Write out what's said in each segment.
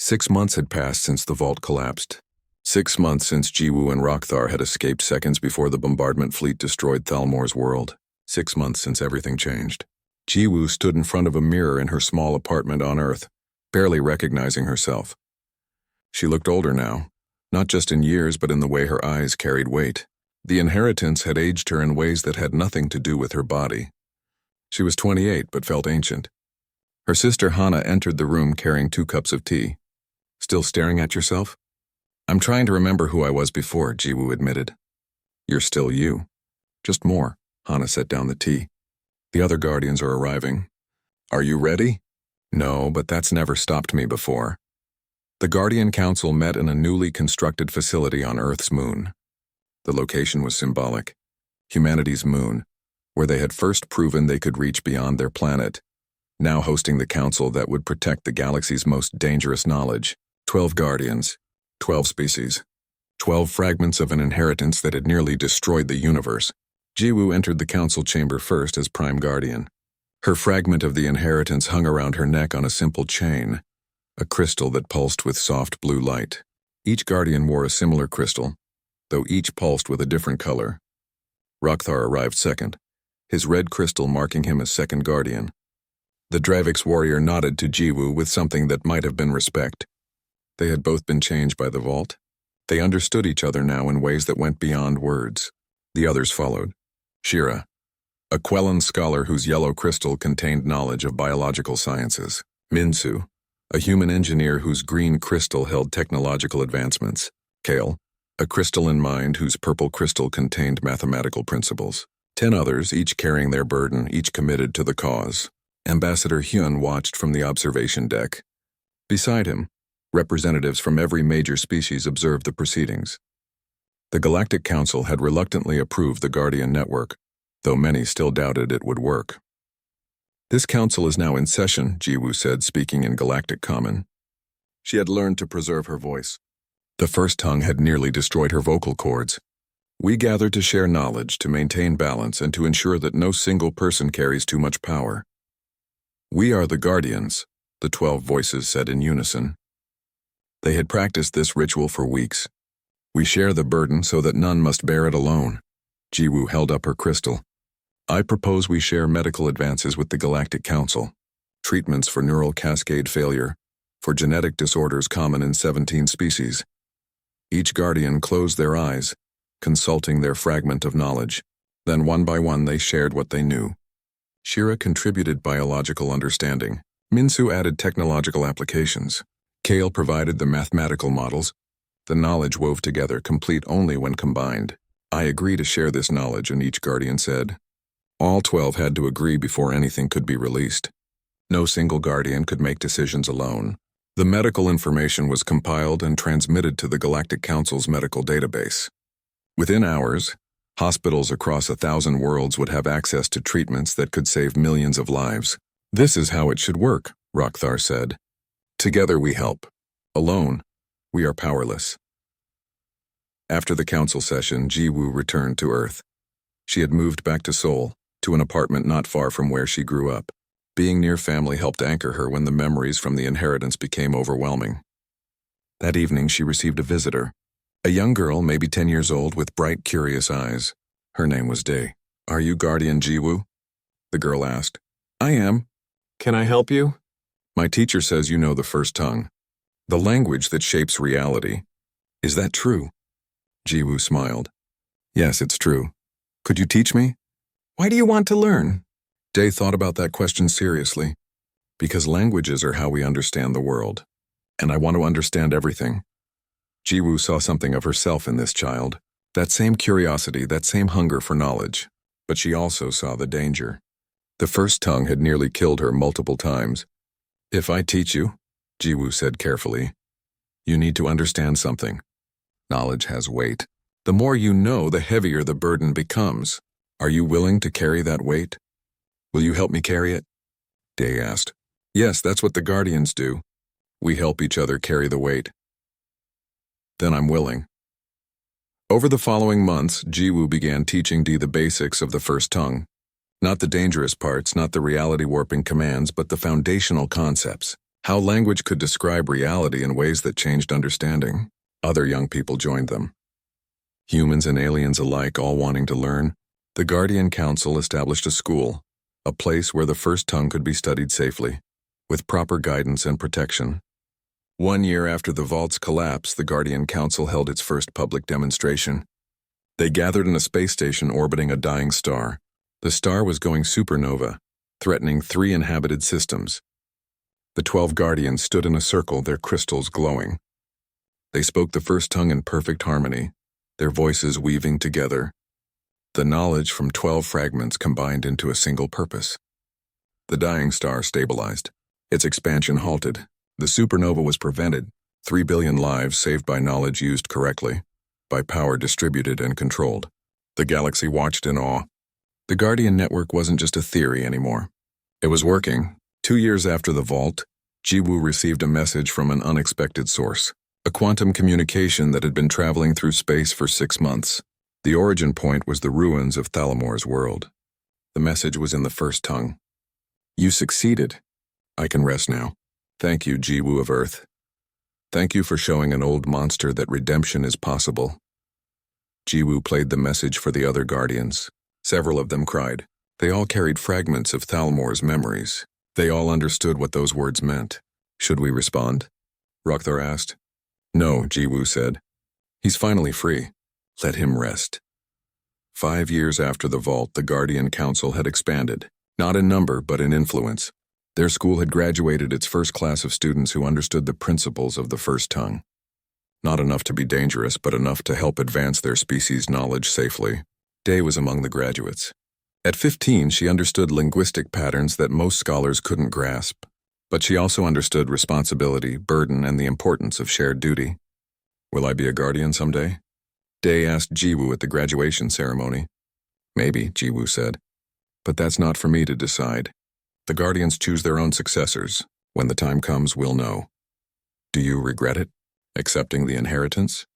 6 months had passed since the vault collapsed. 6 months since Jiwoo and Rokthar had escaped seconds before the bombardment fleet destroyed Thalmor's world. 6 months since everything changed. Jiwoo stood in front of a mirror in her small apartment on Earth, barely recognizing herself. She looked older now, not just in years but in the way her eyes carried weight. The inheritance had aged her in ways that had nothing to do with her body. She was 28 but felt ancient. Her sister Hana entered the room carrying 2 cups of tea. Still staring at yourself? I'm trying to remember who I was before, Jiwoo admitted. You're still you. Just more. Hana set down the tea. The other guardians are arriving. Are you ready? No, but that's never stopped me before. The Guardian Council met in a newly constructed facility on Earth's moon. The location was symbolic. Humanity's moon, where they had first proven they could reach beyond their planet, now hosting the council that would protect the galaxy's most dangerous knowledge. 12 guardians, 12 species, 12 fragments of an inheritance that had nearly destroyed the universe. Jiwoo entered the council chamber first as Prime Guardian. Her fragment of the inheritance hung around her neck on a simple chain, a crystal that pulsed with soft blue light. Each guardian wore a similar crystal, though each pulsed with a different color. Rokthar arrived second, his red crystal marking him as second guardian. The Dravix warrior nodded to Jiwoo with something that might have been respect. They had both been changed by the vault. They understood each other now in ways that went beyond words. The others followed. Shira, a Quellan scholar whose yellow crystal contained knowledge of biological sciences. Minsu, a human engineer whose green crystal held technological advancements. Kale, a crystalline mind whose purple crystal contained mathematical principles. 10 others, each carrying their burden, each committed to the cause. Ambassador Hyun watched from the observation deck. Beside him, representatives from every major species observed the proceedings. The Galactic Council had reluctantly approved the Guardian Network, though many still doubted it would work. This council is now in session, Jiwoo said, speaking in Galactic Common. She had learned to preserve her voice. The first tongue had nearly destroyed her vocal cords. We gather to share knowledge, to maintain balance, and to ensure that no single person carries too much power. We are the Guardians, the 12 voices said in unison. They had practiced this ritual for weeks. We share the burden so that none must bear it alone. Jiwoo held up her crystal. I propose we share medical advances with the Galactic Council. Treatments for neural cascade failure, for genetic disorders common in 17 species. Each guardian closed their eyes, consulting their fragment of knowledge. Then one by one they shared what they knew. Shira contributed biological understanding. Minsu added technological applications. Kale provided the mathematical models. The knowledge wove together, complete only when combined. I agree to share this knowledge, and each guardian said. All 12 had to agree before anything could be released. No single guardian could make decisions alone. The medical information was compiled and transmitted to the Galactic Council's medical database. Within hours, hospitals across 1,000 worlds would have access to treatments that could save millions of lives. This is how it should work, Rokthar said. Together we help. Alone, we are powerless. After the council session, Jiwoo returned to Earth. She had moved back to Seoul, to an apartment not far from where she grew up. Being near family helped anchor her when the memories from the inheritance became overwhelming. That evening she received a visitor. A young girl, maybe 10 years old, with bright, curious eyes. Her name was Dae. Are you Guardian Jiwoo? The girl asked. I am. Can I help you? My teacher says you know the first tongue. The language that shapes reality. Is that true? Jiwoo smiled. Yes, it's true. Could you teach me? Why do you want to learn? Dae thought about that question seriously. Because languages are how we understand the world. And I want to understand everything. Jiwoo saw something of herself in this child. That same curiosity, that same hunger for knowledge. But she also saw the danger. The first tongue had nearly killed her multiple times. If I teach you, Jiwoo said carefully, you need to understand something. Knowledge has weight. The more you know, the heavier the burden becomes. Are you willing to carry that weight? Will you help me carry it? Dae asked. Yes, that's what the Guardians do. We help each other carry the weight. Then I'm willing. Over the following months, Jiwoo began teaching Dae the basics of the first tongue. Not the dangerous parts, not the reality-warping commands, but the foundational concepts. How language could describe reality in ways that changed understanding. Other young people joined them. Humans and aliens alike all wanting to learn, the Guardian Council established a school, a place where the first tongue could be studied safely, with proper guidance and protection. 1 year after the vault's collapse, the Guardian Council held its first public demonstration. They gathered in a space station orbiting a dying star. The star was going supernova, threatening 3 inhabited systems. The 12 Guardians stood in a circle, their crystals glowing. They spoke the first tongue in perfect harmony, their voices weaving together. The knowledge from 12 fragments combined into a single purpose. The dying star stabilized. Its expansion halted. The supernova was prevented. 3 billion lives saved by knowledge used correctly, by power distributed and controlled. The galaxy watched in awe. The Guardian Network wasn't just a theory anymore. It was working. 2 years after the vault, Jiwoo received a message from an unexpected source. A quantum communication that had been traveling through space for 6 months. The origin point was the ruins of Thalmor's world. The message was in the first tongue. You succeeded. I can rest now. Thank you, Jiwoo of Earth. Thank you for showing an old monster that redemption is possible. Jiwoo played the message for the other Guardians. Several of them cried. They all carried fragments of Thalmor's memories. They all understood what those words meant. Should we respond? Rockthar asked. No, Jiwoo said. He's finally free. Let him rest. 5 years after the vault, the Guardian Council had expanded, not in number but in influence. Their school had graduated its first class of students who understood the principles of the first tongue. Not enough to be dangerous, but enough to help advance their species' knowledge safely. Day was among the graduates. At 15, she understood linguistic patterns that most scholars couldn't grasp, but she also understood responsibility, burden, and the importance of shared duty. Will I be a guardian someday? Day asked Jiwoo at the graduation ceremony. Maybe, Jiwoo said. But that's not for me to decide. The Guardians choose their own successors. When the time comes, we'll know. Do you regret it? Accepting the inheritance?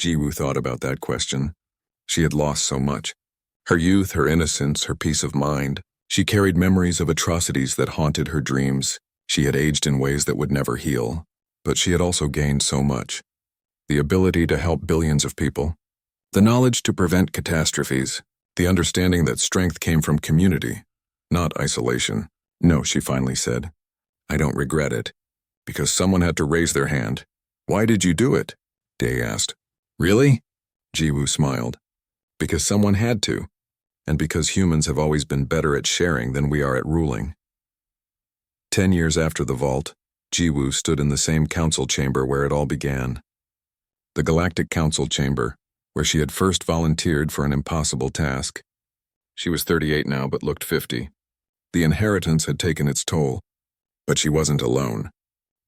Jiwoo thought about that question. She had lost so much. Her youth, her innocence, her peace of mind. She carried memories of atrocities that haunted her dreams. She had aged in ways that would never heal. But she had also gained so much. The ability to help billions of people. The knowledge to prevent catastrophes. The understanding that strength came from community, not isolation. No, she finally said. I don't regret it. Because someone had to raise their hand. Why did you do it? Day asked. Really? Jiwoo smiled. Because someone had to. And because humans have always been better at sharing than we are at ruling. 10 years after the vault, Jiwoo stood in the same council chamber where it all began. The Galactic Council chamber, where she had first volunteered for an impossible task. She was 38 now but looked 50. The inheritance had taken its toll, but she wasn't alone.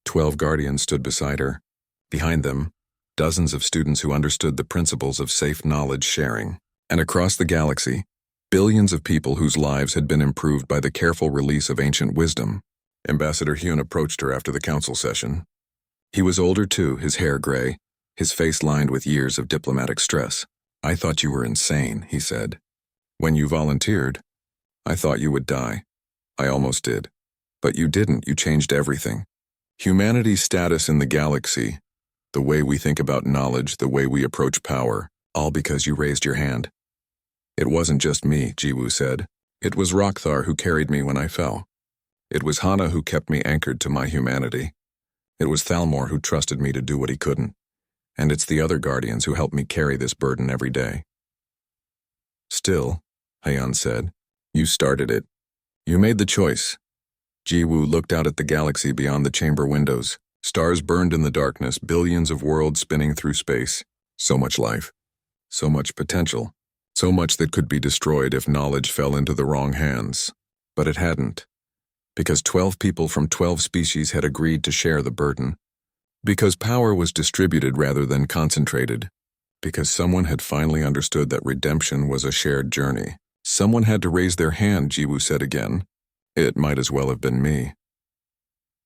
12 Guardians stood beside her. Behind them, dozens of students who understood the principles of safe knowledge sharing. And across the galaxy, billions of people whose lives had been improved by the careful release of ancient wisdom. Ambassador Hyun approached her after the council session. He was older too, his hair gray, his face lined with years of diplomatic stress. I thought you were insane, he said. When you volunteered, I thought you would die. I almost did. But you didn't, you changed everything. Humanity's status in the galaxy, the way we think about knowledge, the way we approach power, all because you raised your hand. It wasn't just me, Jiwoo said. It was Rockthar who carried me when I fell. It was Hana who kept me anchored to my humanity. It was Thalmor who trusted me to do what he couldn't. And it's the other Guardians who help me carry this burden every day. Still, Hyun said, you started it. You made the choice. Jiwoo looked out at the galaxy beyond the chamber windows. Stars burned in the darkness, billions of worlds spinning through space. So much life. So much potential. So much that could be destroyed if knowledge fell into the wrong hands. But it hadn't. Because 12 people from 12 species had agreed to share the burden. Because power was distributed rather than concentrated. Because someone had finally understood that redemption was a shared journey. Someone had to raise their hand, Jiwoo said again. It might as well have been me.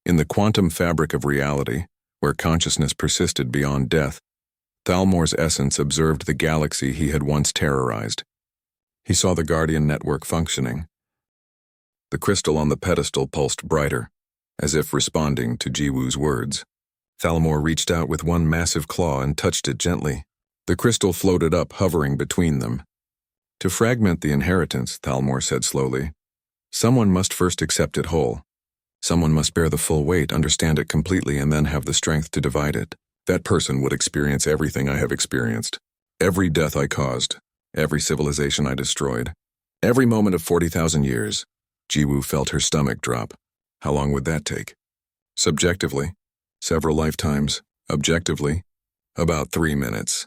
In the quantum fabric of reality, where consciousness persisted beyond death, Thalmor's essence observed the galaxy he had once terrorized. He saw the Guardian network functioning. The crystal on the pedestal pulsed brighter. As if responding to Jiwoo's words, Thalmor reached out with one massive claw and touched it gently. The crystal floated up, hovering between them. To fragment the inheritance, Thalmor said slowly, someone must first accept it whole. Someone must bear the full weight, understand it completely, and then have the strength to divide it. That person would experience everything I have experienced. Every death I caused, every civilization I destroyed, every moment of 40,000 years. Jiwoo felt her stomach drop. How long would that take? Subjectively, several lifetimes. Objectively, about 3 minutes.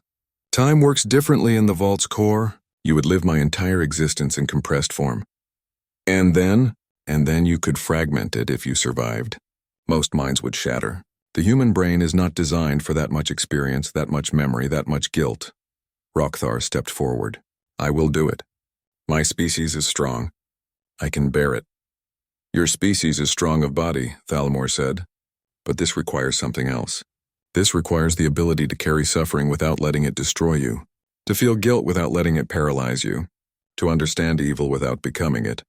Time works differently in the vault's core. You would live my entire existence in compressed form. And then you could fragment it if you survived. Most minds would shatter. The human brain is not designed for that much experience, that much memory, that much guilt. Rockthar stepped forward. I will do it. My species is strong. I can bear it. Your species is strong of body, Thalmor said. But this requires something else. This requires the ability to carry suffering without letting it destroy you. To feel guilt without letting it paralyze you. To understand evil without becoming it.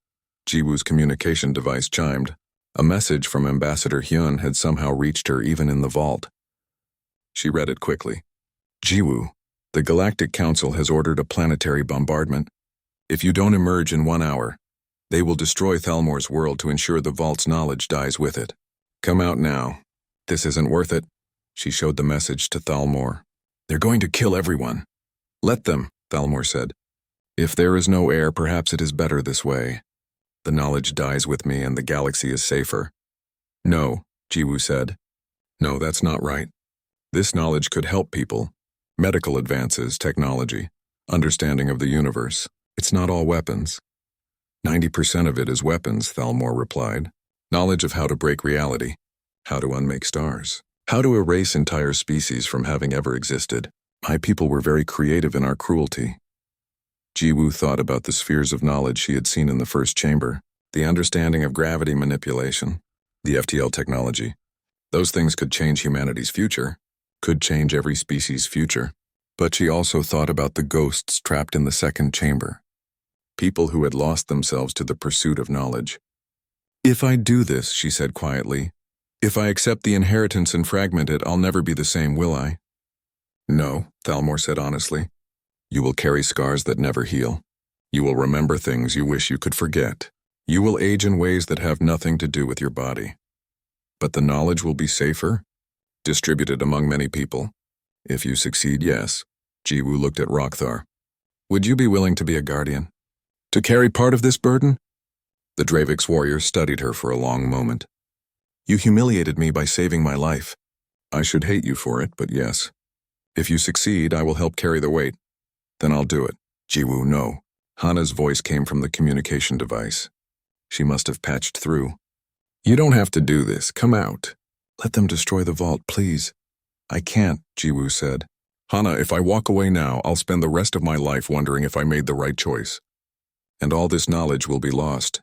Jiwoo's communication device chimed. A message from Ambassador Hyun had somehow reached her even in the vault. She read it quickly. Jiwoo, the Galactic Council has ordered a planetary bombardment. If you don't emerge in 1 hour, they will destroy Thalmor's world to ensure the vault's knowledge dies with it. Come out now. This isn't worth it. She showed the message to Thalmor. They're going to kill everyone. Let them, Thalmor said. If there is no heir, perhaps it is better this way. The knowledge dies with me and the galaxy is safer. No, Jiwoo said. No, that's not right. This knowledge could help people. Medical advances, technology, understanding of the universe. It's not all weapons. 90% of it is weapons, Thalmor replied. Knowledge of how to break reality, how to unmake stars, how to erase entire species from having ever existed. My people were very creative in our cruelty. Jiwoo thought about the spheres of knowledge she had seen in the first chamber, the understanding of gravity manipulation, the FTL technology. Those things could change humanity's future, could change every species' future. But she also thought about the ghosts trapped in the second chamber, people who had lost themselves to the pursuit of knowledge. If I do this, she said quietly, if I accept the inheritance and fragment it, I'll never be the same, will I? No, Thalmor said honestly. You will carry scars that never heal. You will remember things you wish you could forget. You will age in ways that have nothing to do with your body. But the knowledge will be safer, distributed among many people. If you succeed, yes. Jiwoo looked at Rockthar. Would you be willing to be a guardian? To carry part of this burden? The Dravik's warrior studied her for a long moment. You humiliated me by saving my life. I should hate you for it, but yes. If you succeed, I will help carry the weight. Then I'll do it. Jiwoo, no. Hana's voice came from the communication device. She must have patched through. You don't have to do this. Come out. Let them destroy the vault, please. I can't, Jiwoo said. Hana, if I walk away now, I'll spend the rest of my life wondering if I made the right choice. And all this knowledge will be lost.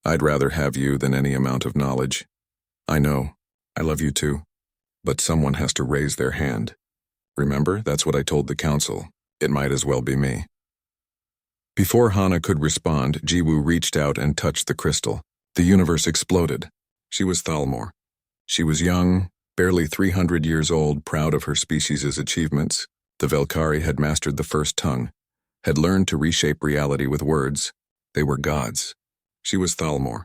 I'd rather have you than any amount of knowledge. I know. I love you too. But someone has to raise their hand. Remember, that's what I told the council. It might as well be me. Before Hana could respond, Jiwoo reached out and touched the crystal. The universe exploded. She was Thalmor. She was young, barely 300 years old, proud of her species' achievements. The Velkari had mastered the first tongue, had learned to reshape reality with words. They were gods. She was Thalmor.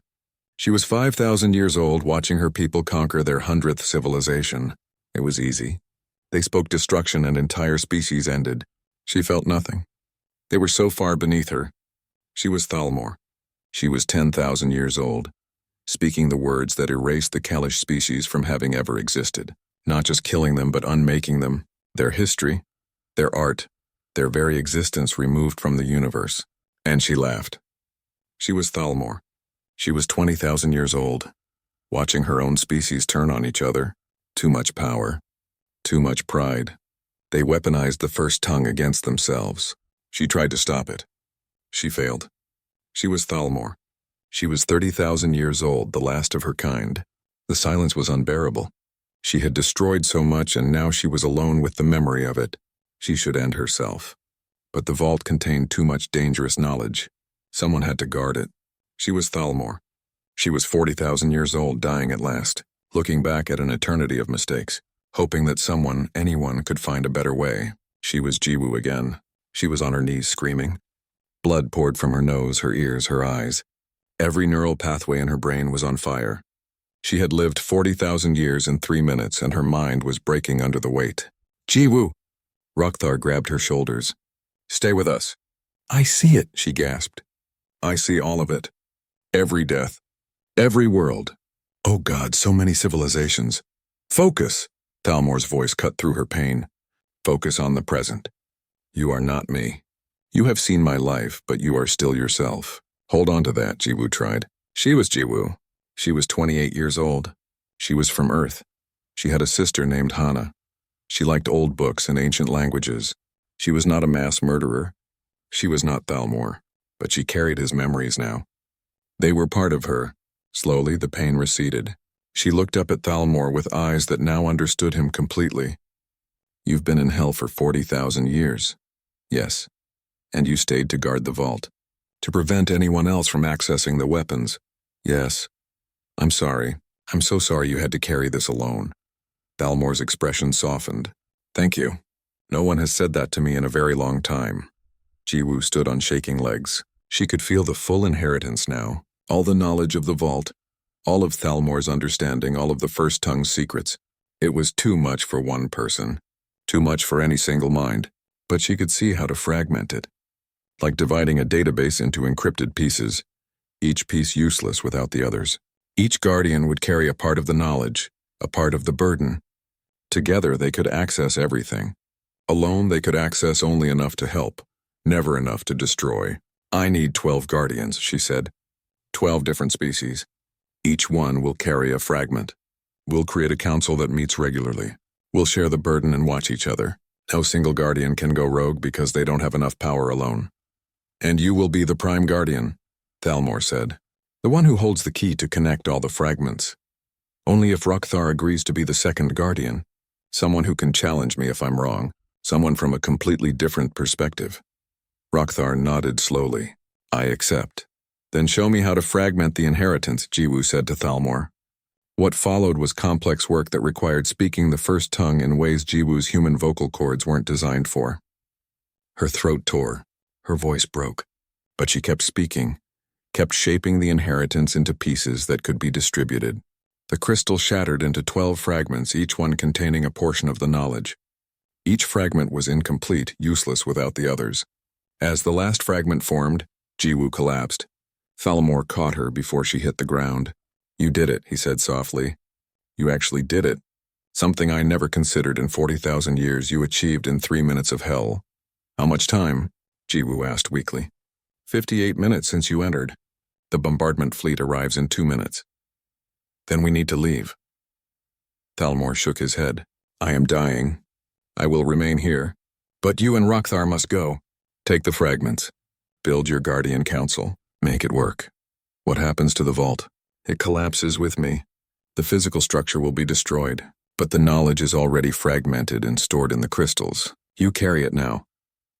She was 5,000 years old, watching her people conquer their 100th civilization. It was easy. They spoke destruction and entire species ended. She felt nothing. They were so far beneath her. She was Thalmor. She was 10,000 years old, speaking the words that erased the Kalish species from having ever existed. Not just killing them, but unmaking them. Their history, their art, their very existence removed from the universe. And she laughed. She was Thalmor. She was 20,000 years old, watching her own species turn on each other. Too much power. Too much pride. They weaponized the first tongue against themselves. She tried to stop it. She failed. She was Thalmor. She was 30,000 years old, the last of her kind. The silence was unbearable. She had destroyed so much, and now she was alone with the memory of it. She should end herself. But the vault contained too much dangerous knowledge. Someone had to guard it. She was Thalmor. She was 40,000 years old, dying at last, looking back at an eternity of mistakes, hoping that someone, anyone, could find a better way. She was Jiwoo again. She was on her knees screaming. Blood poured from her nose, her ears, her eyes. Every neural pathway in her brain was on fire. She had lived 40,000 years in 3 minutes, and her mind was breaking under the weight. Jiwoo! Rokthar grabbed her shoulders. Stay with us. I see it, she gasped. I see all of it. Every death. Every world. Oh God, so many civilizations. Focus! Thalmor's voice cut through her pain. Focus on the present. You are not me. You have seen my life, but you are still yourself. Hold on to that, Jiwoo tried. She was Jiwoo. She was 28 years old. She was from Earth. She had a sister named Hana. She liked old books and ancient languages. She was not a mass murderer. She was not Thalmor, but she carried his memories now. They were part of her. Slowly, the pain receded. She looked up at Thalmor with eyes that now understood him completely. You've been in hell for 40,000 years. Yes. And you stayed to guard the vault. To prevent anyone else from accessing the weapons. Yes. I'm sorry. I'm so sorry you had to carry this alone. Thalmor's expression softened. Thank you. No one has said that to me in a very long time. Jiwoo stood on shaking legs. She could feel the full inheritance now. All the knowledge of the vault. All of Thalmor's understanding, all of the First Tongue's secrets. It was too much for one person. Too much for any single mind. But she could see how to fragment it. Like dividing a database into encrypted pieces, each piece useless without the others. Each guardian would carry a part of the knowledge, a part of the burden. Together they could access everything. Alone they could access only enough to help, never enough to destroy. I need 12 guardians, she said. 12 different species. Each one will carry a fragment. We'll create a council that meets regularly. We'll share the burden and watch each other. No single guardian can go rogue because they don't have enough power alone. And you will be the prime guardian, Thalmor said. The one who holds the key to connect all the fragments. Only if Rokthar agrees to be the second guardian. Someone who can challenge me if I'm wrong. Someone from a completely different perspective. Rokthar nodded slowly. I accept. Then show me how to fragment the inheritance, Jiwoo said to Thalmor. What followed was complex work that required speaking the First Tongue in ways Jiwoo's human vocal cords weren't designed for. Her throat tore. Her voice broke. But she kept speaking, kept shaping the inheritance into pieces that could be distributed. The crystal shattered into 12 fragments, each one containing a portion of the knowledge. Each fragment was incomplete, useless without the others. As the last fragment formed, Jiwoo collapsed. Thalmor caught her before she hit the ground. You did it, he said softly. You actually did it. Something I never considered in 40,000 years you achieved in 3 minutes of hell. How much time? Jiwoo asked weakly. 58 minutes since you entered. The bombardment fleet arrives in 2 minutes. Then we need to leave. Thalmor shook his head. I am dying. I will remain here. But you and Rokthar must go. Take the fragments. Build your guardian council. Make it work. What happens to the vault? It collapses with me. The physical structure will be destroyed, but the knowledge is already fragmented and stored in the crystals. You carry it now.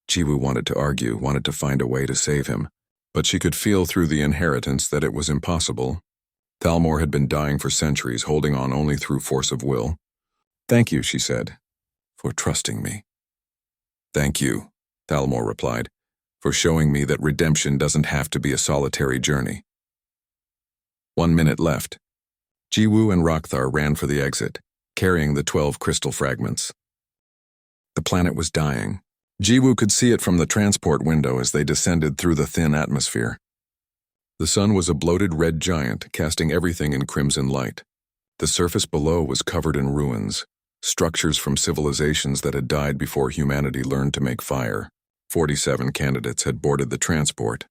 Jiwoo wanted to argue, wanted to find a way to save him, but she could feel through the inheritance that it was impossible. Thalmor had been dying for centuries, holding on only through force of will. Thank you, she said, for trusting me. Thank you, Thalmor replied, for showing me that redemption doesn't have to be a solitary journey. 1 minute left. Jiwoo and Rokthar ran for the exit, carrying the 12 crystal fragments. The planet was dying. Jiwoo could see it from the transport window as they descended through the thin atmosphere. The sun was a bloated red giant, casting everything in crimson light. The surface below was covered in ruins, structures from civilizations that had died before humanity learned to make fire. 47 candidates had boarded the transport.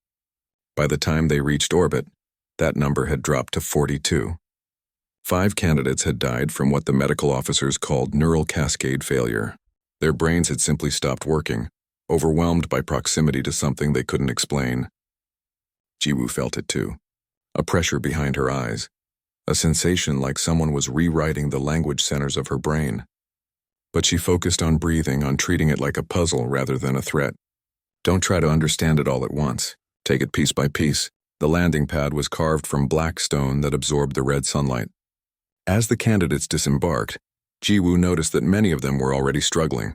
By the time they reached orbit, that number had dropped to 42. 5 candidates had died from what the medical officers called neural cascade failure. Their brains had simply stopped working, overwhelmed by proximity to something they couldn't explain. Jiwoo felt it too. A pressure behind her eyes. A sensation like someone was rewriting the language centers of her brain. But she focused on breathing, on treating it like a puzzle rather than a threat. Don't try to understand it all at once. Take it piece by piece. The landing pad was carved from black stone that absorbed the red sunlight. As the candidates disembarked, Jiwoo noticed that many of them were already struggling.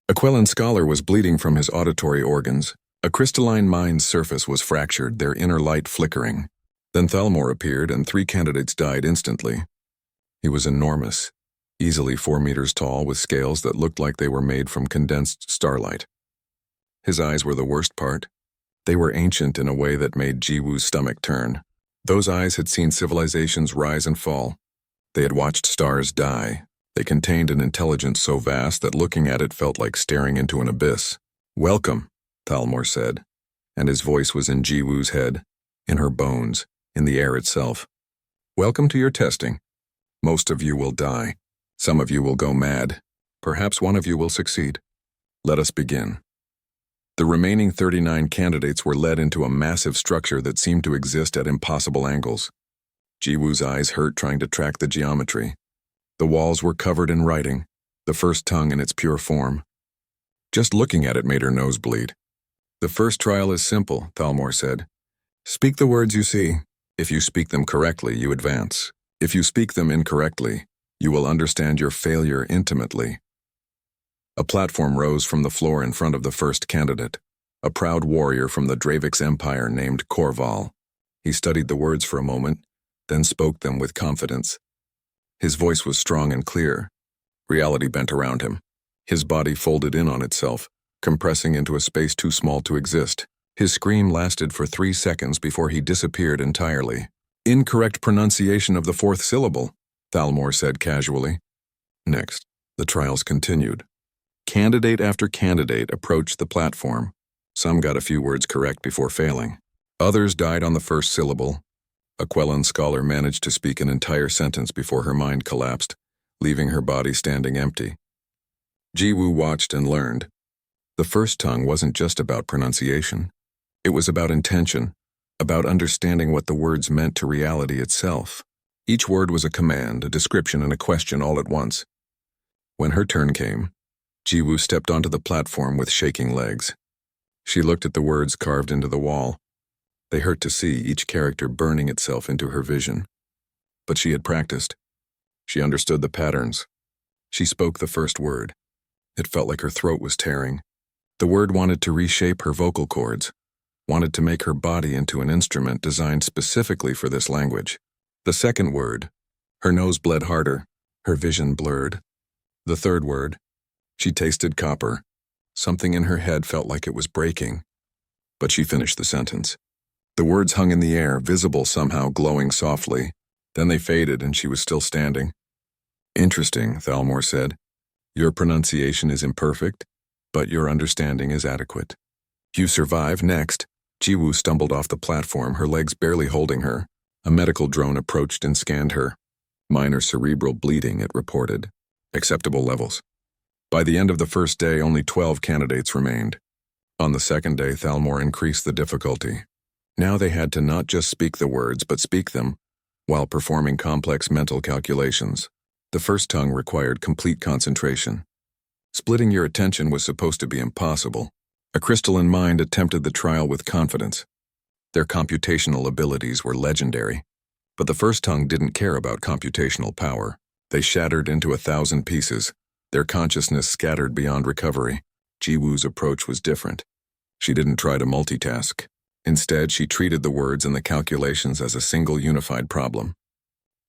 A Quellan scholar was bleeding from his auditory organs. A crystalline mine's surface was fractured, their inner light flickering. Then Thalmor appeared, and 3 candidates died instantly. He was enormous, easily 4 meters tall, with scales that looked like they were made from condensed starlight. His eyes were the worst part. They were ancient in a way that made Jiwoo's stomach turn. Those eyes had seen civilizations rise and fall. They had watched stars die. They contained an intelligence so vast that looking at it felt like staring into an abyss. "Welcome," Thalmor said, and his voice was in Jiwoo's head, in her bones, in the air itself. "Welcome to your testing. Most of you will die. Some of you will go mad. Perhaps one of you will succeed. Let us begin." The remaining 39 candidates were led into a massive structure that seemed to exist at impossible angles. Jiwoo's eyes hurt trying to track the geometry. The walls were covered in writing, the first tongue in its pure form. Just looking at it made her nose bleed. "The first trial is simple," Thalmor said. "Speak the words you see. If you speak them correctly, you advance. If you speak them incorrectly, you will understand your failure intimately." A platform rose from the floor in front of the first candidate, a proud warrior from the Dravix Empire named Korval. He studied the words for a moment, then spoke them with confidence. His voice was strong and clear. Reality bent around him. His body folded in on itself, compressing into a space too small to exist. His scream lasted for 3 seconds before he disappeared entirely. "Incorrect pronunciation of the 4th syllable," Thalmor said casually. Next, the trials continued. Candidate after candidate approached the platform. Some got a few words correct before failing. Others died on the first syllable. A Quellan scholar managed to speak an entire sentence before her mind collapsed, leaving her body standing empty. Jiwoo watched and learned. The first tongue wasn't just about pronunciation. It was about intention, about understanding what the words meant to reality itself. Each word was a command, a description, and a question all at once. When her turn came, Jiwoo stepped onto the platform with shaking legs. She looked at the words carved into the wall. They hurt to see, each character burning itself into her vision. But she had practiced. She understood the patterns. She spoke the first word. It felt like her throat was tearing. The word wanted to reshape her vocal cords, wanted to make her body into an instrument designed specifically for this language. The second word, her nose bled harder, her vision blurred. The third word, she tasted copper. Something in her head felt like it was breaking. But she finished the sentence. The words hung in the air, visible somehow, glowing softly. Then they faded and she was still standing. "Interesting," Thalmor said. "Your pronunciation is imperfect, but your understanding is adequate. You survive." Next, Jiwoo stumbled off the platform, her legs barely holding her. A medical drone approached and scanned her. "Minor cerebral bleeding," it reported. "Acceptable levels." By the end of the first day, only 12 candidates remained. On the second day, Thalmor increased the difficulty. Now they had to not just speak the words, but speak them, while performing complex mental calculations. The first tongue required complete concentration. Splitting your attention was supposed to be impossible. A crystalline mind attempted the trial with confidence. Their computational abilities were legendary. But the first tongue didn't care about computational power. They shattered into 1,000 pieces, their consciousness scattered beyond recovery. Jiwoo's approach was different. She didn't try to multitask. Instead, she treated the words and the calculations as a single unified problem.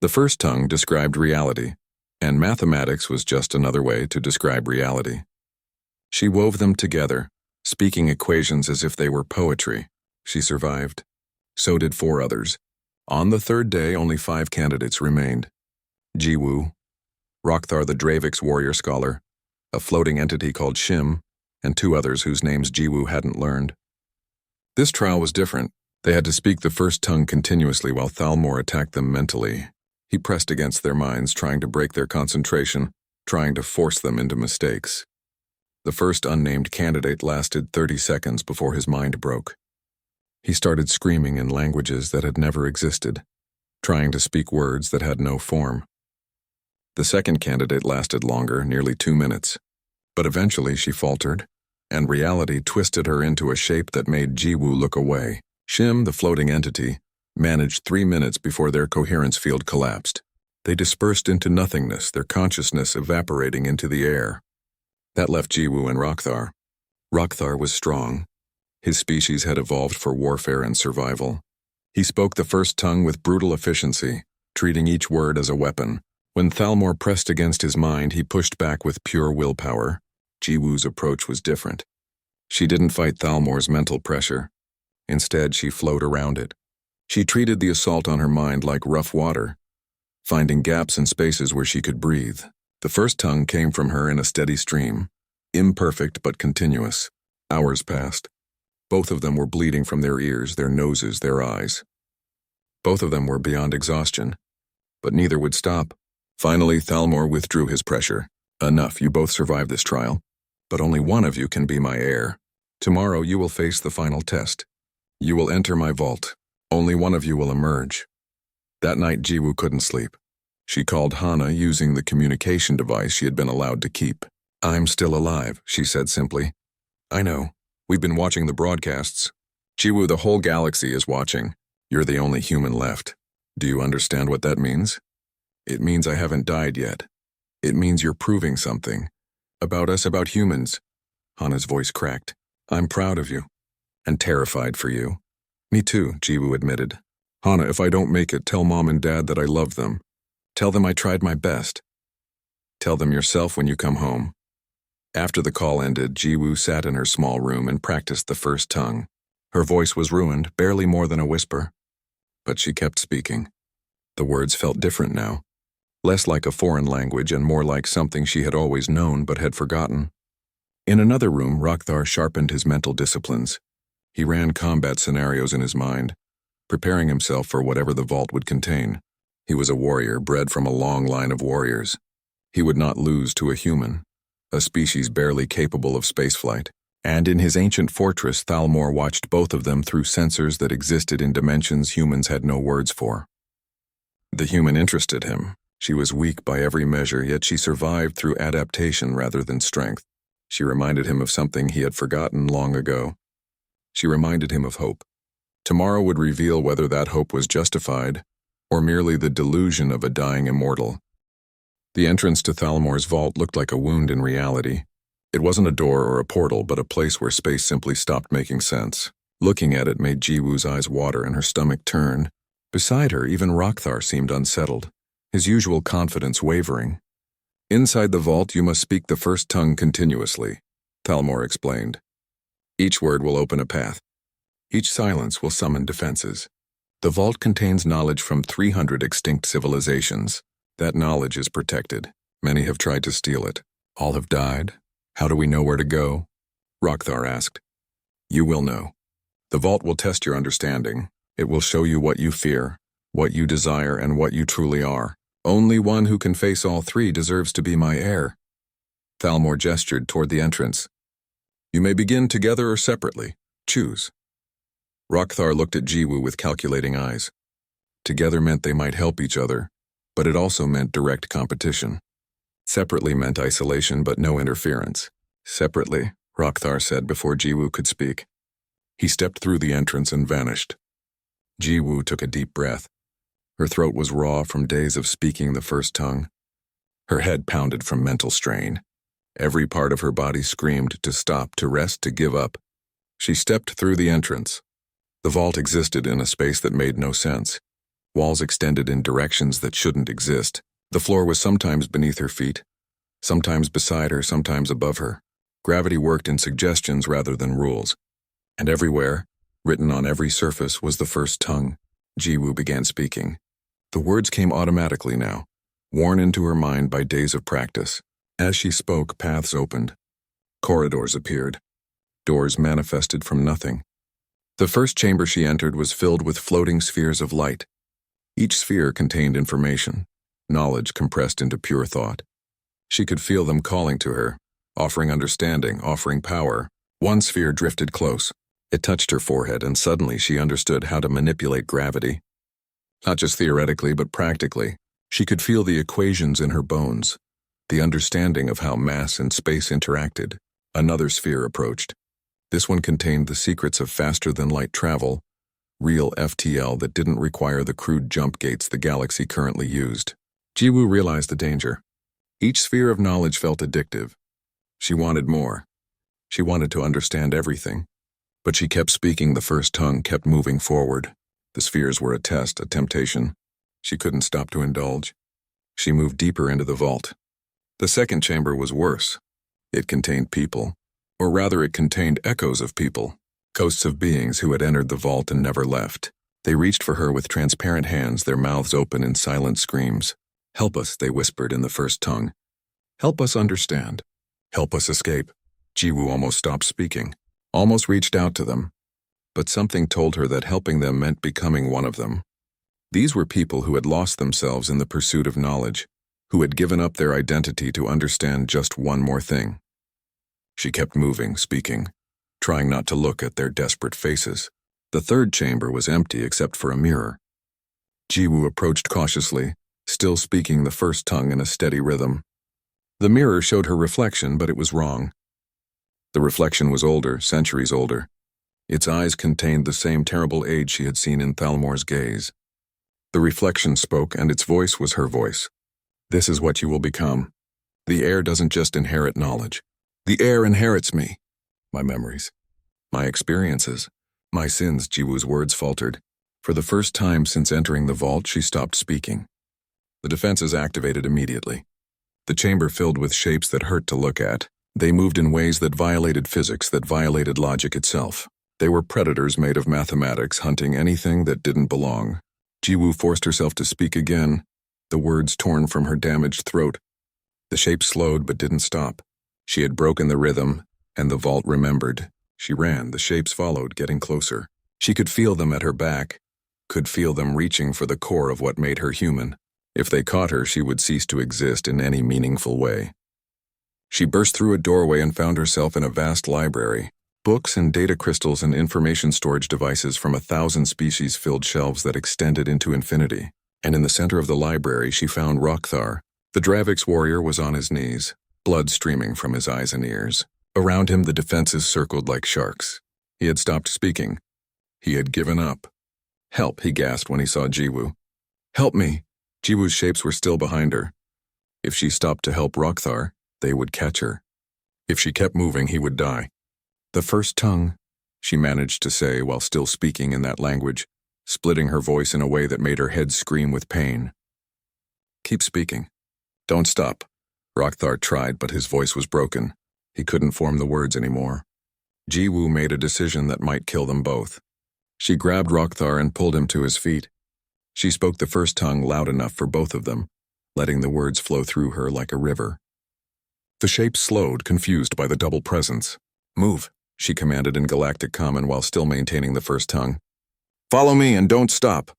The first tongue described reality, and mathematics was just another way to describe reality. She wove them together, speaking equations as if they were poetry. She survived. So did 4 others. On the third day, only 5 candidates remained. Jiwoo, Rokthar the Dravix warrior scholar, a floating entity called Shim, and 2 others whose names Jiwoo hadn't learned. This trial was different. They had to speak the first tongue continuously while Thalmor attacked them mentally. He pressed against their minds, trying to break their concentration, trying to force them into mistakes. The first unnamed candidate lasted 30 seconds before his mind broke. He started screaming in languages that had never existed, trying to speak words that had no form. The second candidate lasted longer, nearly 2 minutes. But eventually she faltered, and reality twisted her into a shape that made Jiwoo look away. Shim, the floating entity, managed 3 minutes before their coherence field collapsed. They dispersed into nothingness, their consciousness evaporating into the air. That left Jiwoo and Rokthar. Rokthar was strong. His species had evolved for warfare and survival. He spoke the first tongue with brutal efficiency, treating each word as a weapon. When Thalmor pressed against his mind, he pushed back with pure willpower. Jiwoo's approach was different. She didn't fight Thalmor's mental pressure. Instead, she flowed around it. She treated the assault on her mind like rough water, finding gaps and spaces where she could breathe. The first tongue came from her in a steady stream, imperfect but continuous. Hours passed. Both of them were bleeding from their ears, their noses, their eyes. Both of them were beyond exhaustion, but neither would stop. Finally, Thalmor withdrew his pressure. Enough, you both survived this trial, but only one of you can be my heir. Tomorrow you will face the final test. You will enter my vault. Only one of you will emerge. That night, Jiwoo couldn't sleep. She called Hana using the communication device she had been allowed to keep. "I'm still alive," she said simply. "I know. We've been watching the broadcasts. Jiwoo, the whole galaxy is watching. You're the only human left. Do you understand what that means? It means I haven't died yet. It means you're proving something. About us, about humans." Hana's voice cracked. "I'm proud of you. And terrified for you." "Me too," Jiwoo admitted. "Hana, if I don't make it, tell Mom and Dad that I love them. Tell them I tried my best. Tell them yourself when you come home." After the call ended, Jiwoo sat in her small room and practiced the first tongue. Her voice was ruined, barely more than a whisper. But she kept speaking. The words felt different now. Less like a foreign language and more like something she had always known but had forgotten. In another room, Rokthar sharpened his mental disciplines. He ran combat scenarios in his mind, preparing himself for whatever the vault would contain. He was a warrior, bred from a long line of warriors. He would not lose to a human, a species barely capable of spaceflight. And in his ancient fortress, Thalmor watched both of them through sensors that existed in dimensions humans had no words for. The human interested him. She was weak by every measure, yet she survived through adaptation rather than strength. She reminded him of something he had forgotten long ago. She reminded him of hope. Tomorrow would reveal whether that hope was justified or merely the delusion of a dying immortal. The entrance to Thalmor's vault looked like a wound in reality. It wasn't a door or a portal, but a place where space simply stopped making sense. Looking at it made Jiwoo's eyes water and her stomach turn. Beside her, even Rokthar seemed unsettled, his usual confidence wavering. "Inside the vault, you must speak the first tongue continuously," Thalmor explained. "Each word will open a path. Each silence will summon defenses. The vault contains knowledge from 300 extinct civilizations. That knowledge is protected. Many have tried to steal it. All have died. How do we know where to go?" Rokthar asked. "You will know. The vault will test your understanding. It will show you what you fear, what you desire, and what you truly are. Only one who can face all three deserves to be my heir." Thalmor gestured toward the entrance. "You may begin together or separately. Choose." Rokthar looked at Jiwoo with calculating eyes. Together meant they might help each other, but it also meant direct competition. Separately meant isolation but no interference. "Separately," Rokthar said before Jiwoo could speak. He stepped through the entrance and vanished. Jiwoo took a deep breath. Her throat was raw from days of speaking the first tongue. Her head pounded from mental strain. Every part of her body screamed to stop, to rest, to give up. She stepped through the entrance. The vault existed in a space that made no sense. Walls extended in directions that shouldn't exist. The floor was sometimes beneath her feet, sometimes beside her, sometimes above her. Gravity worked in suggestions rather than rules. And everywhere, written on every surface, was the first tongue. Jiwoo began speaking. The words came automatically now, worn into her mind by days of practice. As she spoke, paths opened. Corridors appeared. Doors manifested from nothing. The first chamber she entered was filled with floating spheres of light. Each sphere contained information, knowledge compressed into pure thought. She could feel them calling to her, offering understanding, offering power. One sphere drifted close. It touched her forehead, and suddenly she understood how to manipulate gravity. Not just theoretically, but practically. She could feel the equations in her bones, the understanding of how mass and space interacted. Another sphere approached. This one contained the secrets of faster-than-light travel, Real FTL that didn't require the crude jump gates the galaxy currently used. Jiwoo realized the danger. Each sphere of knowledge felt addictive. She wanted more. She wanted to understand everything. But she kept speaking. The first tongue kept moving forward. The spheres were a test, a temptation. She couldn't stop to indulge. She moved deeper into the vault. The second chamber was worse. It contained people. Or rather, it contained echoes of people. Ghosts of beings who had entered the vault and never left. They reached for her with transparent hands, their mouths open in silent screams. "Help us," they whispered in the first tongue. "Help us understand. Help us escape." Jiwoo almost stopped speaking, almost reached out to them. But something told her that helping them meant becoming one of them. These were people who had lost themselves in the pursuit of knowledge, who had given up their identity to understand just one more thing. She kept moving, speaking, trying not to look at their desperate faces. The third chamber was empty except for a mirror. Jiwoo approached cautiously, still speaking the first tongue in a steady rhythm. The mirror showed her reflection, but it was wrong. The reflection was older, centuries older. Its eyes contained the same terrible age she had seen in Thalmor's gaze. The reflection spoke, and its voice was her voice. "This is what you will become. The heir doesn't just inherit knowledge. The heir inherits me. My memories. My experiences. My sins." Jiwoo's words faltered. For the first time since entering the vault, she stopped speaking. The defenses activated immediately. The chamber filled with shapes that hurt to look at. They moved in ways that violated physics, that violated logic itself. They were predators made of mathematics, hunting anything that didn't belong. Jiwoo forced herself to speak again, the words torn from her damaged throat. The shape slowed but didn't stop. She had broken the rhythm, and the vault remembered. She ran, the shapes followed, getting closer. She could feel them at her back, could feel them reaching for the core of what made her human. If they caught her, she would cease to exist in any meaningful way. She burst through a doorway and found herself in a vast library. Books and data crystals and information storage devices from 1,000 species filled shelves that extended into infinity. And in the center of the library, she found Rokthar. The Dravix warrior was on his knees, blood streaming from his eyes and ears. Around him, the defenses circled like sharks. He had stopped speaking. He had given up. "Help," he gasped when he saw Jiwoo. "Help me." Jiwoo's shapes were still behind her. If she stopped to help Rokthar, they would catch her. If she kept moving, he would die. "The first tongue," she managed to say while still speaking in that language, splitting her voice in a way that made her head scream with pain. "Keep speaking. Don't stop." Rokthar tried, but his voice was broken. He couldn't form the words anymore. Jiwoo made a decision that might kill them both. She grabbed Rokthar and pulled him to his feet. She spoke the first tongue loud enough for both of them, letting the words flow through her like a river. The shape slowed, confused by the double presence. "Move," she commanded in Galactic Common while still maintaining the first tongue. "Follow me and don't stop."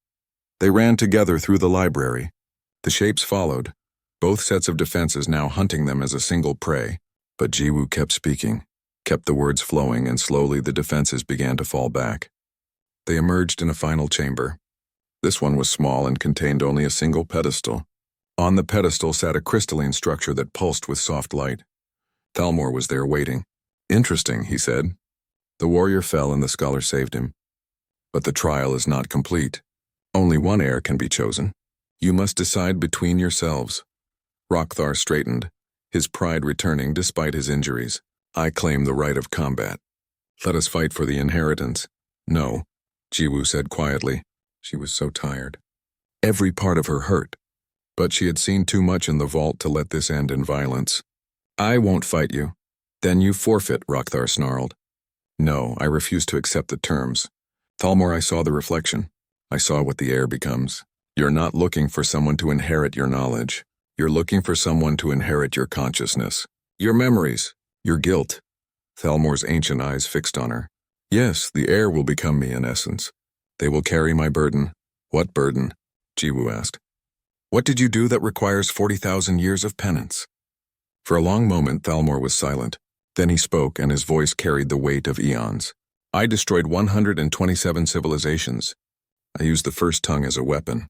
They ran together through the library. The shapes followed, both sets of defenses now hunting them as a single prey. But Jiwoo kept speaking, kept the words flowing, and slowly the defenses began to fall back. They emerged in a final chamber. This one was small and contained only a single pedestal. On the pedestal sat a crystalline structure that pulsed with soft light. Thalmor was there waiting. "Interesting," he said. The warrior fell and the scholar saved him. "But the trial is not complete. Only one heir can be chosen. You must decide between yourselves." Rokthar straightened, his pride returning despite his injuries. "I claim the right of combat. Let us fight for the inheritance." "No," Jiwoo said quietly. She was so tired. Every part of her hurt. But she had seen too much in the vault to let this end in violence. "I won't fight you." "Then you forfeit," Rokthar snarled. "No, I refuse to accept the terms. Thalmor, I saw the reflection. I saw what the heir becomes. You're not looking for someone to inherit your knowledge. You're looking for someone to inherit your consciousness, your memories, your guilt." Thalmor's ancient eyes fixed on her. "Yes, the heir will become me in essence. They will carry my burden." "What burden?" Jiwoo asked. "What did you do that requires 40,000 years of penance?" For a long moment, Thalmor was silent. Then he spoke, and his voice carried the weight of eons. "I destroyed 127 civilizations. I used the first tongue as a weapon.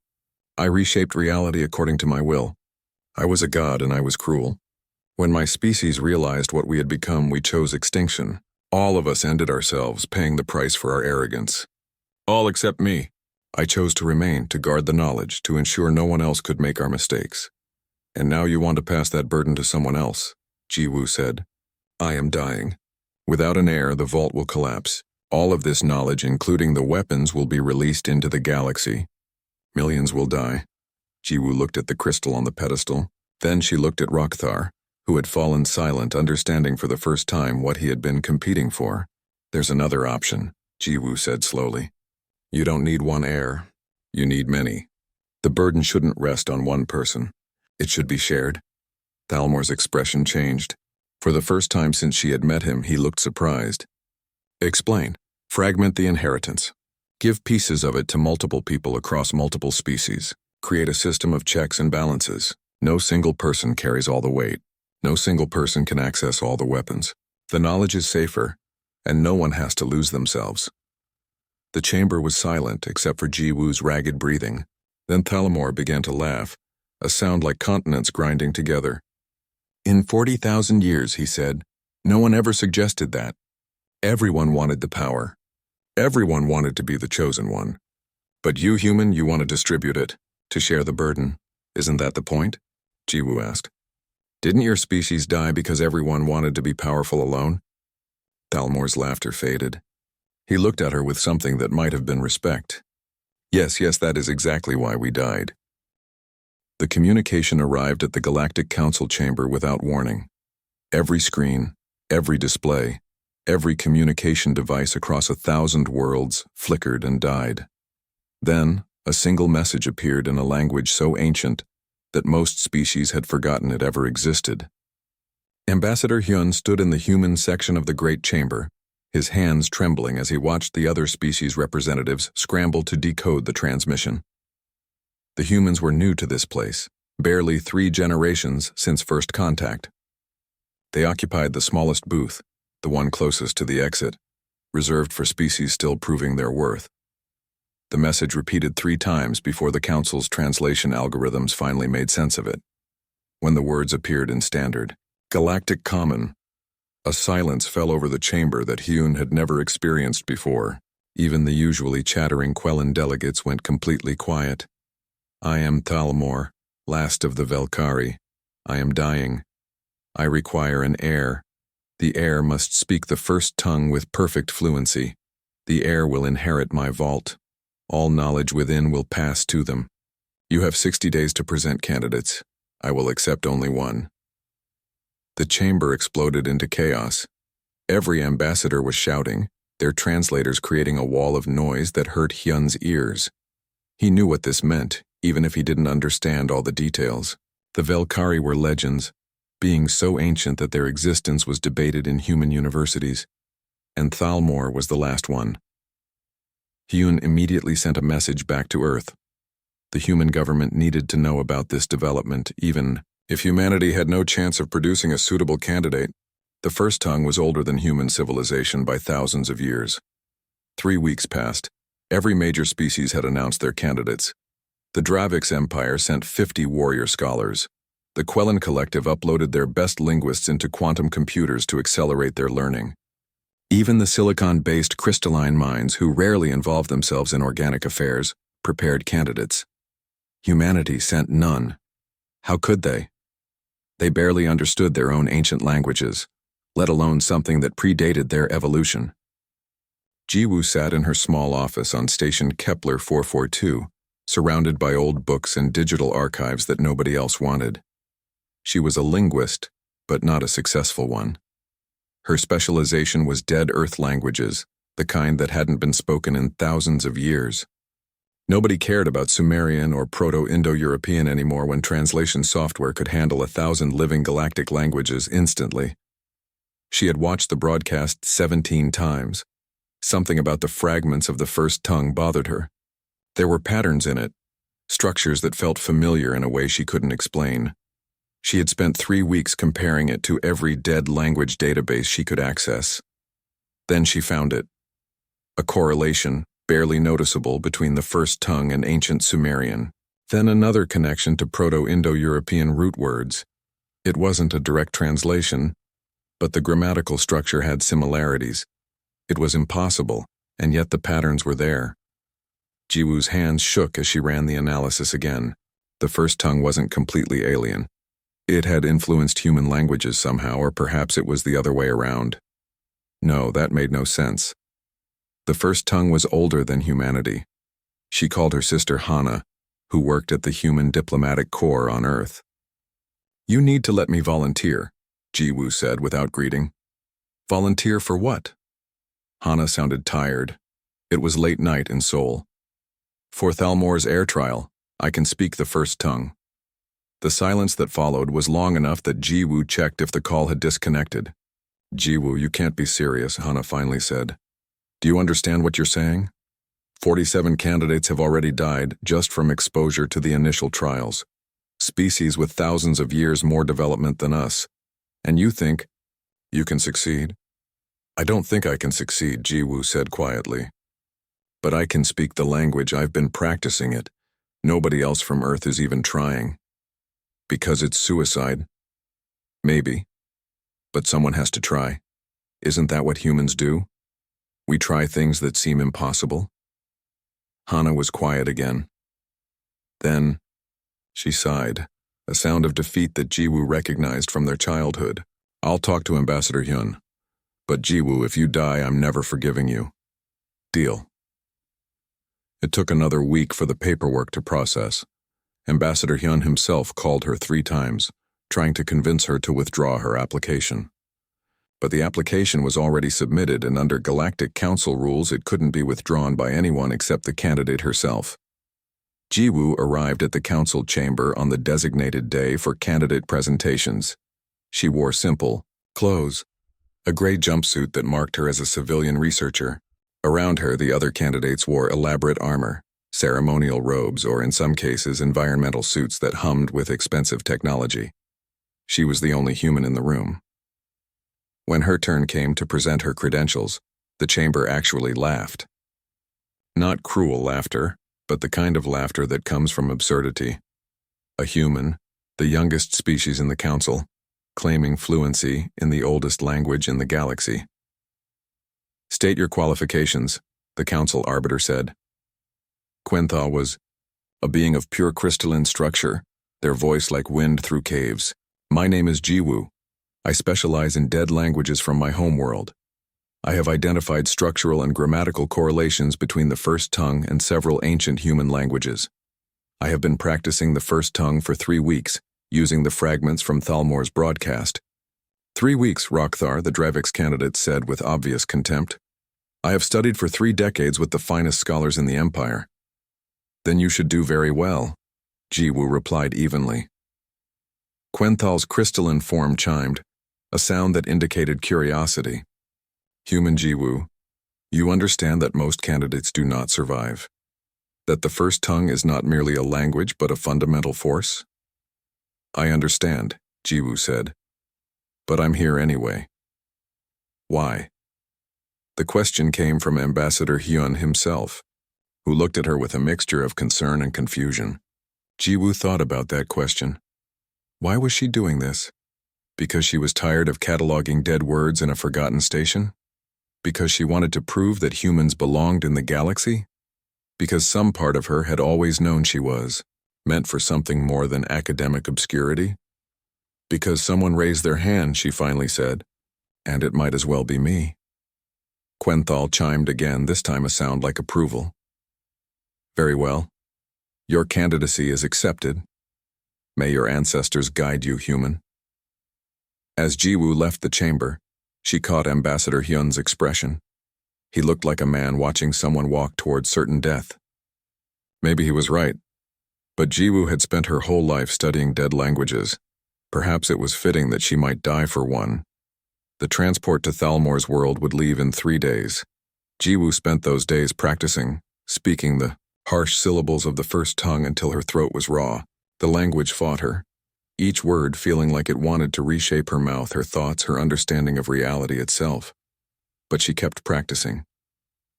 I reshaped reality according to my will. I was a god and I was cruel. When my species realized what we had become, we chose extinction. All of us ended ourselves, paying the price for our arrogance. All except me. I chose to remain, to guard the knowledge, to ensure no one else could make our mistakes. And now you want to pass that burden to someone else, Jiwoo said. I am dying. Without an heir, the vault will collapse. All of this knowledge, including the weapons, will be released into the galaxy. Millions will die. Jiwoo looked at the crystal on the pedestal. Then she looked at Rokthar, who had fallen silent, understanding for the first time what he had been competing for. There's another option, Jiwoo said slowly. You don't need one heir. You need many. The burden shouldn't rest on one person. It should be shared. Thalmor's expression changed. For the first time since she had met him, he looked surprised. Explain. Fragment the inheritance. Give pieces of it to multiple people across multiple species. Create a system of checks and balances. No single person carries all the weight. No single person can access all the weapons. The knowledge is safer, and no one has to lose themselves. The chamber was silent except for Jiwoo's ragged breathing. Then Thalmor began to laugh, a sound like continents grinding together. In 40,000 years, he said, no one ever suggested that. Everyone wanted the power. Everyone wanted to be the chosen one. But you, human, you want to distribute it, to share the burden. Isn't that the point? Jiwoo asked. Didn't your species die because everyone wanted to be powerful alone? Thalmor's laughter faded. He looked at her with something that might have been respect. Yes, that is exactly why we died. The communication arrived at the Galactic Council chamber without warning. Every screen, every display, every communication device across 1,000 worlds flickered and died. Then, a single message appeared in a language so ancient that most species had forgotten it ever existed. Ambassador Hyun stood in the human section of the Great Chamber, his hands trembling as he watched the other species representatives scramble to decode the transmission. The humans were new to this place, barely 3 generations since first contact. They occupied the smallest booth, the one closest to the exit, reserved for species still proving their worth. The message repeated 3 times before the Council's translation algorithms finally made sense of it. When the words appeared in standard, Galactic Common, a silence fell over the chamber that Hyun had never experienced before. Even the usually chattering Quellan delegates went completely quiet. I am Thalmor, last of the Velkari. I am dying. I require an heir. The heir must speak the first tongue with perfect fluency. The heir will inherit my vault. All knowledge within will pass to them. You have 60 days to present candidates. I will accept only one. The chamber exploded into chaos. Every ambassador was shouting, their translators creating a wall of noise that hurt Hyun's ears. He knew what this meant, even if he didn't understand all the details. The Velkari were legends, beings so ancient that their existence was debated in human universities, and Thalmor was the last one. Hyun immediately sent a message back to Earth. The human government needed to know about this development, even if humanity had no chance of producing a suitable candidate. The first tongue was older than human civilization by thousands of years. 3 weeks passed. Every major species had announced their candidates. The Dravix Empire sent 50 warrior scholars. The Quellan Collective uploaded their best linguists into quantum computers to accelerate their learning. Even the silicon-based crystalline minds, who rarely involved themselves in organic affairs, prepared candidates. Humanity sent none. How could they? They barely understood their own ancient languages, let alone something that predated their evolution. Jiwoo sat in her small office on station Kepler 442, surrounded by old books and digital archives that nobody else wanted. She was a linguist, but not a successful one. Her specialization was dead Earth languages, the kind that hadn't been spoken in thousands of years. Nobody cared about Sumerian or Proto-Indo-European anymore when translation software could handle 1,000 living galactic languages instantly. She had watched the broadcast 17 times. Something about the fragments of the first tongue bothered her. There were patterns in it, structures that felt familiar in a way she couldn't explain. She had spent 3 weeks comparing it to every dead language database she could access. Then she found it. A correlation, barely noticeable, between the first tongue and ancient Sumerian. Then another connection to Proto-Indo-European root words. It wasn't a direct translation, but the grammatical structure had similarities. It was impossible, and yet the patterns were there. Jiwoo's hands shook as she ran the analysis again. The first tongue wasn't completely alien. It had influenced human languages somehow, or perhaps it was the other way around. No, that made no sense. The first tongue was older than humanity. She called her sister Hana, who worked at the Human Diplomatic Corps on Earth. "You need to let me volunteer," Jiwoo said without greeting. "Volunteer for what?" Hana sounded tired. It was late night in Seoul. "For Thalmor's air trial, I can speak the first tongue." The silence that followed was long enough that Jiwoo checked if the call had disconnected. "Jiwoo, you can't be serious," Hana finally said. "Do you understand what you're saying? 47 candidates have already died just from exposure to the initial trials. Species with thousands of years more development than us. And you think you can succeed?" "I don't think I can succeed," Jiwoo said quietly. "But I can speak the language. I've been practicing it. Nobody else from Earth is even trying." "Because it's suicide?" "Maybe. But someone has to try. Isn't that what humans do? We try things that seem impossible." Hana was quiet again. Then she sighed, a sound of defeat that Jiwoo recognized from their childhood. "I'll talk to Ambassador Hyun. But Jiwoo, if you die, I'm never forgiving you. Deal." It took another week for the paperwork to process. Ambassador Hyun himself called her 3 times, trying to convince her to withdraw her application. But the application was already submitted, and under Galactic Council rules it couldn't be withdrawn by anyone except the candidate herself. Jiwoo arrived at the council chamber on the designated day for candidate presentations. She wore simple clothes, a gray jumpsuit that marked her as a civilian researcher. Around her, the other candidates wore elaborate armor, ceremonial robes, or in some cases environmental suits that hummed with expensive technology. She was the only human in the room. When her turn came to present her credentials, the chamber actually laughed. Not cruel laughter, but the kind of laughter that comes from absurdity. A human, the youngest species in the council, claiming fluency in the oldest language in the galaxy. "State your qualifications," the council arbiter said. Quenthal was a being of pure crystalline structure, their voice like wind through caves. "My name is Jiwoo. I specialize in dead languages from my homeworld. I have identified structural and grammatical correlations between the first tongue and several ancient human languages. I have been practicing the first tongue for 3 weeks, using the fragments from Thalmor's broadcast." 3 weeks, Rockthar, the Drevix candidate, said with obvious contempt. "I have studied for 3 decades with the finest scholars in the Empire." "Then you should do very well," Jiwoo replied evenly. Quenthal's crystalline form chimed, a sound that indicated curiosity. "Human Jiwoo, you understand that most candidates do not survive. That the first tongue is not merely a language but a fundamental force?" "I understand," Jiwoo said. "But I'm here anyway." "Why?" The question came from Ambassador Hyun himself, who looked at her with a mixture of concern and confusion. Jiwoo thought about that question. Why was she doing this? Because she was tired of cataloging dead words in a forgotten station? Because she wanted to prove that humans belonged in the galaxy? Because some part of her had always known she was, meant for something more than academic obscurity? Because someone raised their hand, she finally said, and it might as well be me. Quenthal chimed again, this time a sound like approval. "Very well. Your candidacy is accepted. May your ancestors guide you, human." As Jiwoo left the chamber, she caught Ambassador Hyun's expression. He looked like a man watching someone walk toward certain death. Maybe he was right, but Jiwoo had spent her whole life studying dead languages. Perhaps it was fitting that she might die for one. The transport to Thalmor's world would leave in 3 days. Jiwoo spent those days practicing, speaking the harsh syllables of the first tongue until her throat was raw. The language fought her, each word feeling like it wanted to reshape her mouth, her thoughts, her understanding of reality itself. But she kept practicing,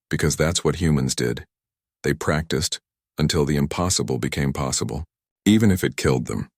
because that's what humans did. They practiced until the impossible became possible, even if it killed them.